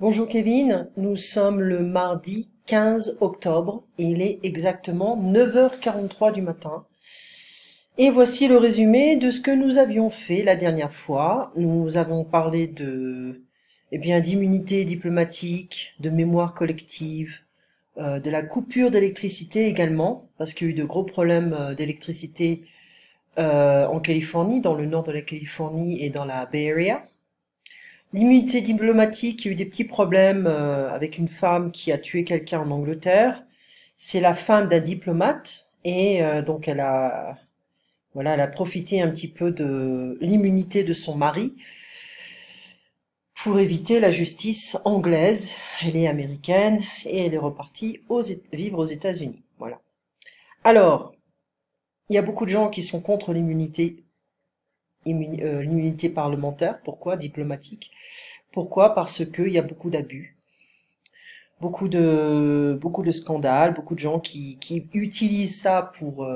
Bonjour Kevin, nous sommes le mardi 15 octobre et il est exactement 9h43 du matin. Et voici le résumé de ce que nous avions fait la dernière fois. Nous avons parlé d'immunité diplomatique, de mémoire collective, de la coupure d'électricité également, parce qu'il y a eu de gros problèmes d'électricité en Californie, dans le nord de la Californie et dans la Bay Area. L'immunité diplomatique, il y a eu des petits problèmes avec une femme qui a tué quelqu'un en Angleterre. C'est la femme d'un diplomate et donc elle a profité un petit peu de l'immunité de son mari pour éviter la justice anglaise. Elle est américaine et elle est repartie vivre aux États-Unis. Voilà. Alors, il y a beaucoup de gens qui sont contre l'immunité parlementaire. Pourquoi? Diplomatique. Pourquoi? Parce qu'il y a beaucoup d'abus, beaucoup de scandales, beaucoup de gens qui utilisent ça pour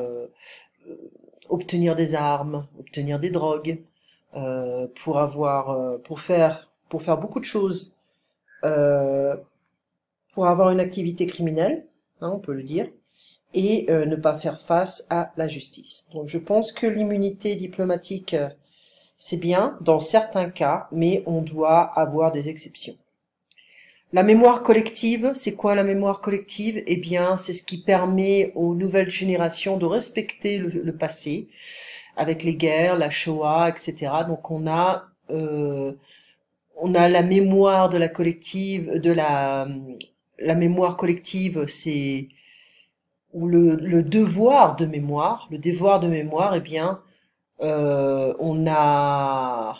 obtenir des armes, obtenir des drogues, pour faire beaucoup de choses, euh, pour avoir une activité criminelle, hein, on peut le dire, et ne pas faire face à la justice. Donc je pense que l'immunité diplomatique, c'est bien dans certains cas, mais on doit avoir des exceptions. La mémoire collective, c'est quoi la mémoire collective? Eh bien, c'est ce qui permet aux nouvelles générations de respecter le passé, avec les guerres, la Shoah, etc. Donc on a la mémoire de la collective, la mémoire collective, c'est ou le devoir de mémoire. Le devoir de mémoire, eh bien, euh, on a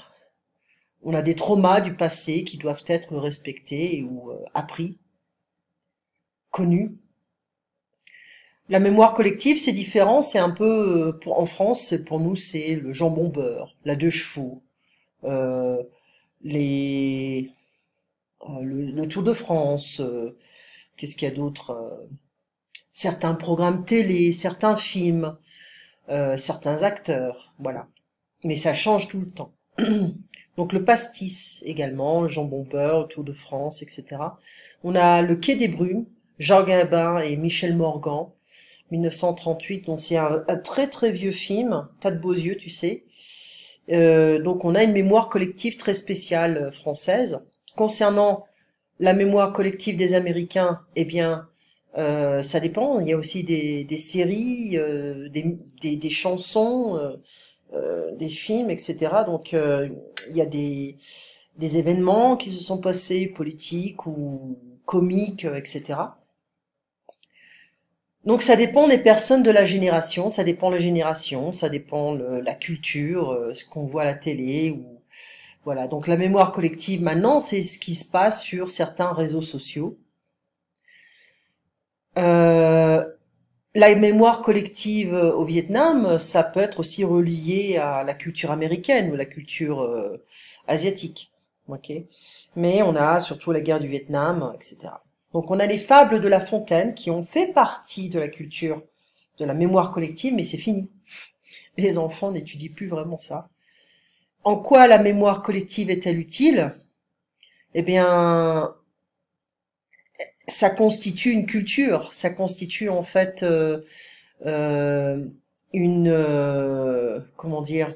on a des traumas du passé qui doivent être respectés ou appris, connus. La mémoire collective, c'est différent, c'est un peu, en France, pour nous, c'est le jambon beurre, la deux chevaux, euh, les, le Tour de France, qu'est-ce qu'il y a d'autre, certains programmes télé, certains films, certains acteurs, voilà. Mais ça change tout le temps. Donc le pastis également, le jambon beurre, le Tour de France, etc. On a le Quai des Brumes, Jean Gabin et Michel Morgan, 1938, donc c'est un très très vieux film, T'as de beaux yeux, tu sais. Donc on a une mémoire collective très spéciale française. Concernant la mémoire collective des Américains, eh bien, ça dépend. Il y a aussi des séries, des chansons, des films, etc. Donc il y a des événements qui se sont passés, politiques ou comiques, etc. Donc ça dépend des personnes de la génération, ça dépend de la génération, ça dépend la culture, ce qu'on voit à la télé ou voilà. Donc la mémoire collective maintenant, c'est ce qui se passe sur certains réseaux sociaux. Euh, la mémoire collective au Vietnam, ça peut être aussi relié à la culture américaine ou la culture asiatique. Ok. Mais on a surtout la guerre du Vietnam, etc. Donc on a les fables de La Fontaine qui ont fait partie de la culture, de la mémoire collective, mais c'est fini. Les enfants n'étudient plus vraiment ça. En quoi la mémoire collective est-elle utile? Eh bien, ça constitue une culture, ça constitue en fait euh, comment dire,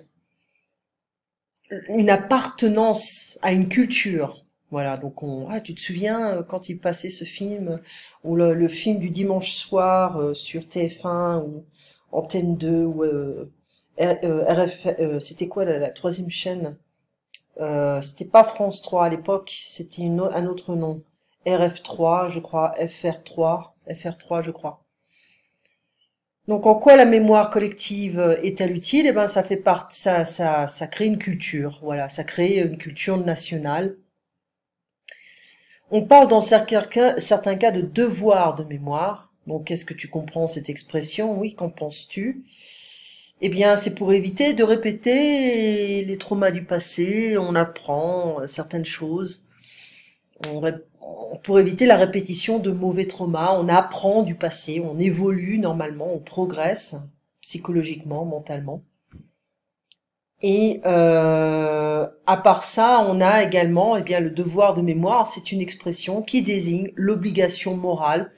une appartenance à une culture. Voilà, donc tu te souviens quand il passait ce film, ou le film du dimanche soir sur TF1 ou Antenne 2 ou RF, c'était quoi la troisième chaîne? C'était pas France 3 à l'époque, c'était un autre nom. RF3, je crois, FR3, je crois. Donc en quoi la mémoire collective est-elle utile? Eh ben ça fait partie, ça crée une culture, voilà, ça crée une culture nationale. On parle dans certains cas de devoir de mémoire. Donc qu'est-ce que tu comprends cette expression? Oui, qu'en penses-tu? Eh bien, c'est pour éviter de répéter les traumas du passé. On apprend certaines choses. Pour éviter la répétition de mauvais traumas, on apprend du passé, on évolue normalement, on progresse psychologiquement, mentalement. Et à part ça, on a également eh bien, le devoir de mémoire. C'est une expression qui désigne l'obligation morale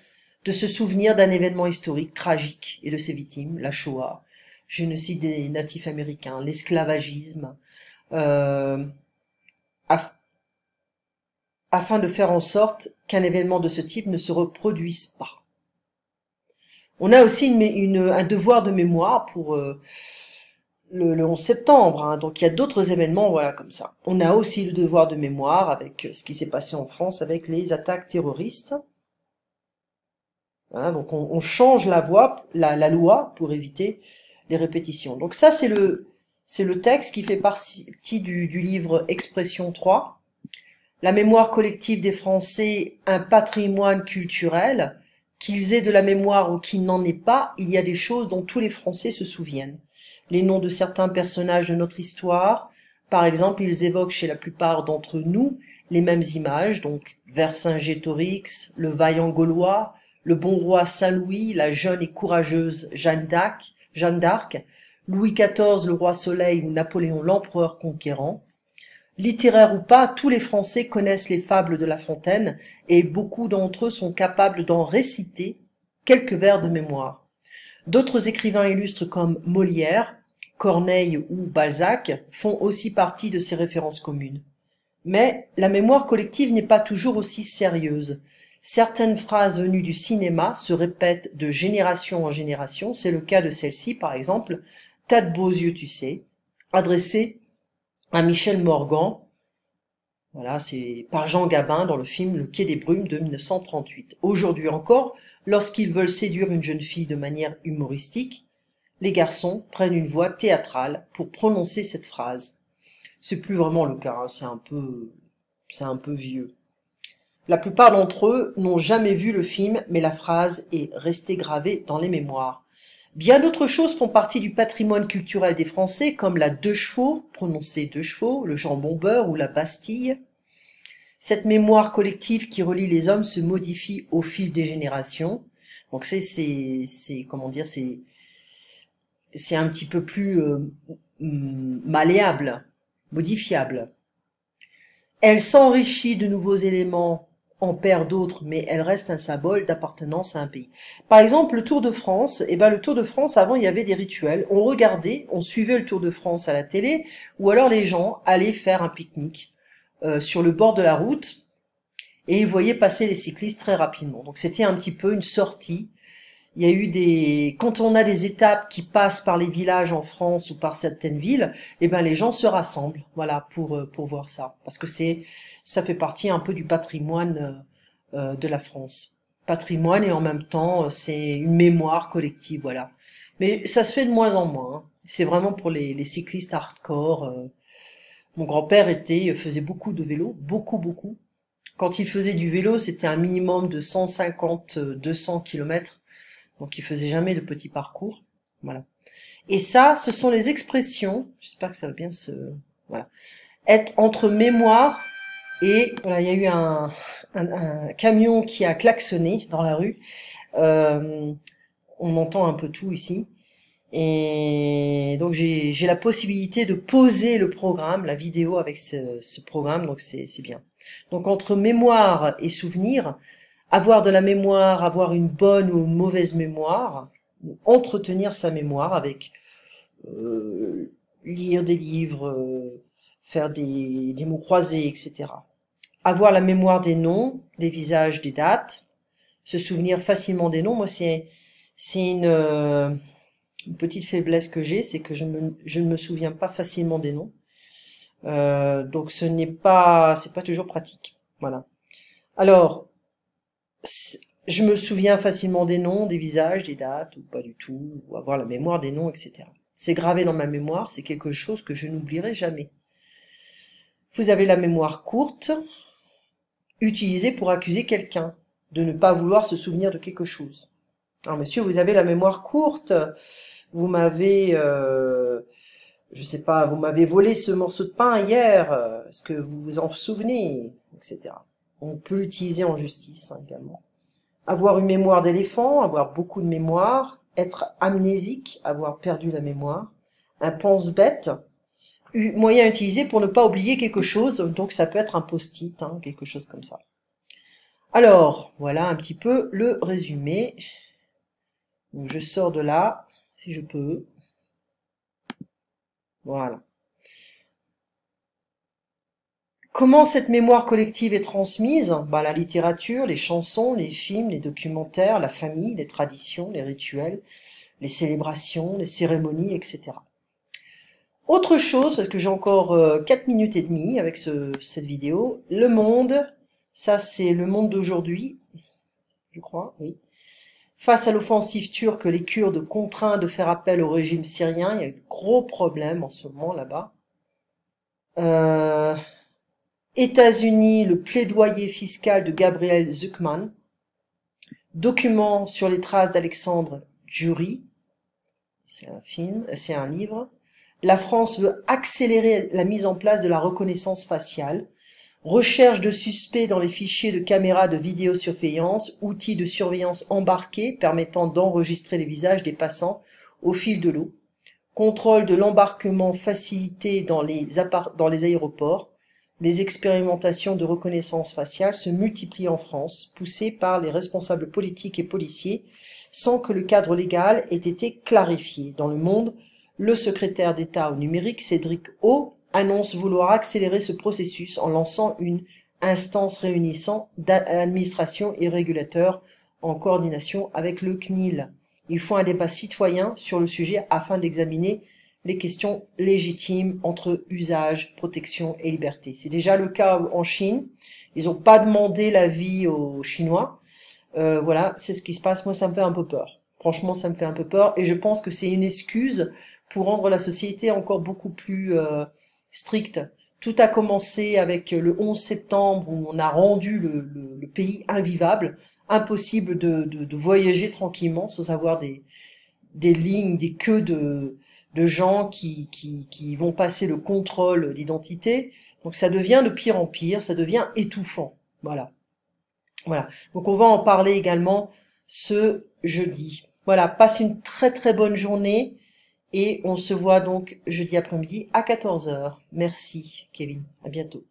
de se souvenir d'un événement historique tragique et de ses victimes, la Shoah, génocide des natifs américains, l'esclavagisme, euh, af- afin de faire en sorte qu'un événement de ce type ne se reproduise pas. On a aussi un devoir de mémoire pour le 11 septembre, hein, donc il y a d'autres événements, voilà, comme ça. On a aussi le devoir de mémoire avec ce qui s'est passé en France avec les attaques terroristes. Hein, donc on change la loi pour éviter les répétitions. Donc ça, c'est le texte qui fait partie du livre Expression 3. La mémoire collective des Français, un patrimoine culturel. Qu'ils aient de la mémoire ou qu'ils n'en aient pas, il y a des choses dont tous les Français se souviennent. Les noms de certains personnages de notre histoire, par exemple, ils évoquent chez la plupart d'entre nous les mêmes images, donc Vercingétorix, le vaillant Gaulois, le bon roi Saint-Louis, la jeune et courageuse Jeanne d'Arc, Louis XIV, le roi Soleil ou Napoléon l'empereur conquérant. Littéraires ou pas, tous les Français connaissent les fables de La Fontaine et beaucoup d'entre eux sont capables d'en réciter quelques vers de mémoire. D'autres écrivains illustres comme Molière, Corneille ou Balzac font aussi partie de ces références communes. Mais la mémoire collective n'est pas toujours aussi sérieuse. Certaines phrases venues du cinéma se répètent de génération en génération, c'est le cas de celle-ci par exemple, T'as de beaux yeux tu sais, adressée à Michel Morgan, voilà, c'est par Jean Gabin dans le film Le Quai des Brumes de 1938. Aujourd'hui encore, lorsqu'ils veulent séduire une jeune fille de manière humoristique, les garçons prennent une voix théâtrale pour prononcer cette phrase. C'est plus vraiment le cas, hein, c'est un peu vieux. La plupart d'entre eux n'ont jamais vu le film, mais la phrase est restée gravée dans les mémoires. Bien d'autres choses font partie du patrimoine culturel des Français, comme la deux chevaux, prononcée deux chevaux, le jambon beurre ou la Bastille. Cette mémoire collective qui relie les hommes se modifie au fil des générations. Donc comment dire, c'est un petit peu plus malléable, modifiable. Elle s'enrichit de nouveaux éléments, en perd d'autres, mais elle reste un symbole d'appartenance à un pays. Par exemple, le Tour de France, eh ben, le Tour de France, avant, il y avait des rituels. On regardait, on suivait le Tour de France à la télé, ou alors les gens allaient faire un pique-nique sur le bord de la route, et ils voyaient passer les cyclistes très rapidement. Donc c'était un petit peu une sortie. Il y a eu quand on a des étapes qui passent par les villages en France ou par certaines villes, eh ben les gens se rassemblent, voilà, pour voir ça, parce que ça fait partie un peu du patrimoine de la France. Patrimoine et en même temps c'est une mémoire collective, voilà. Mais ça se fait de moins en moins, hein. C'est vraiment pour les cyclistes hardcore. Mon grand-père faisait beaucoup de vélo, beaucoup. Quand il faisait du vélo, c'était un minimum de 150-200 kilomètres. Donc il faisait jamais de petits parcours. Voilà. Et ça, ce sont les expressions. J'espère que ça va bien voilà. Être entre mémoire et, voilà, il y a eu un camion qui a klaxonné dans la rue. Euh, on entend un peu tout ici. Et donc j'ai la possibilité de poser le programme, la vidéo avec ce programme, donc c'est bien. Donc entre mémoire et souvenir, avoir de la mémoire, avoir une bonne ou une mauvaise mémoire, entretenir sa mémoire avec lire des livres, faire des mots croisés, etc. Avoir la mémoire des noms, des visages, des dates, se souvenir facilement des noms. Moi, c'est une petite faiblesse que j'ai, c'est que je ne me souviens pas facilement des noms. Donc c'est pas toujours pratique. Voilà. Alors, je me souviens facilement des noms, des visages, des dates, ou pas du tout, ou avoir la mémoire des noms, etc. C'est gravé dans ma mémoire, c'est quelque chose que je n'oublierai jamais. Vous avez la mémoire courte, utilisée pour accuser quelqu'un de ne pas vouloir se souvenir de quelque chose. Alors monsieur, vous avez la mémoire courte, vous m'avez, je sais pas, vous m'avez volé ce morceau de pain hier, est-ce que vous vous en souvenez, etc. On peut l'utiliser en justice, hein, également. Avoir une mémoire d'éléphant, avoir beaucoup de mémoire, être amnésique, avoir perdu la mémoire, un pense-bête, moyen à utiliser pour ne pas oublier quelque chose. Donc ça peut être un post-it, hein, quelque chose comme ça. Alors, voilà un petit peu le résumé. Donc, je sors de là, si je peux. Voilà. Comment cette mémoire collective est transmise? Bah, la littérature, les chansons, les films, les documentaires, la famille, les traditions, les rituels, les célébrations, les cérémonies, etc. Autre chose, parce que j'ai encore 4 minutes et demie avec cette vidéo, le monde, ça c'est le monde d'aujourd'hui, je crois, oui. Face à l'offensive turque, les Kurdes contraints de faire appel au régime syrien, il y a de gros problèmes en ce moment là-bas. Euh, États-Unis, le plaidoyer fiscal de Gabriel Zucman. Document sur les traces d'Alexandre Dury. C'est un film, c'est un livre. La France veut accélérer la mise en place de la reconnaissance faciale. Recherche de suspects dans les fichiers de caméras de vidéosurveillance, outils de surveillance embarqués permettant d'enregistrer les visages des passants au fil de l'eau. Contrôle de l'embarquement facilité dans les aéroports. Les expérimentations de reconnaissance faciale se multiplient en France, poussées par les responsables politiques et policiers, sans que le cadre légal ait été clarifié. Dans le monde, le secrétaire d'État au numérique, Cédric O, annonce vouloir accélérer ce processus en lançant une instance réunissant administration et régulateurs en coordination avec le CNIL. Il faut un débat citoyen sur le sujet afin d'examiner les questions légitimes entre usage, protection et liberté. C'est déjà le cas en Chine. Ils n'ont pas demandé l'avis aux Chinois. Voilà, c'est ce qui se passe. Moi, ça me fait un peu peur. Franchement, ça me fait un peu peur. Et je pense que c'est une excuse pour rendre la société encore beaucoup plus stricte. Tout a commencé avec le 11 septembre où on a rendu le pays invivable, impossible de voyager tranquillement sans avoir des lignes, des queues de gens qui vont passer le contrôle d'identité. Donc ça devient de pire en pire, ça devient étouffant. Voilà. Voilà. Donc on va en parler également ce jeudi. Voilà, passe une très très bonne journée et on se voit donc jeudi après-midi à 14 heures. Merci Kevin, à bientôt.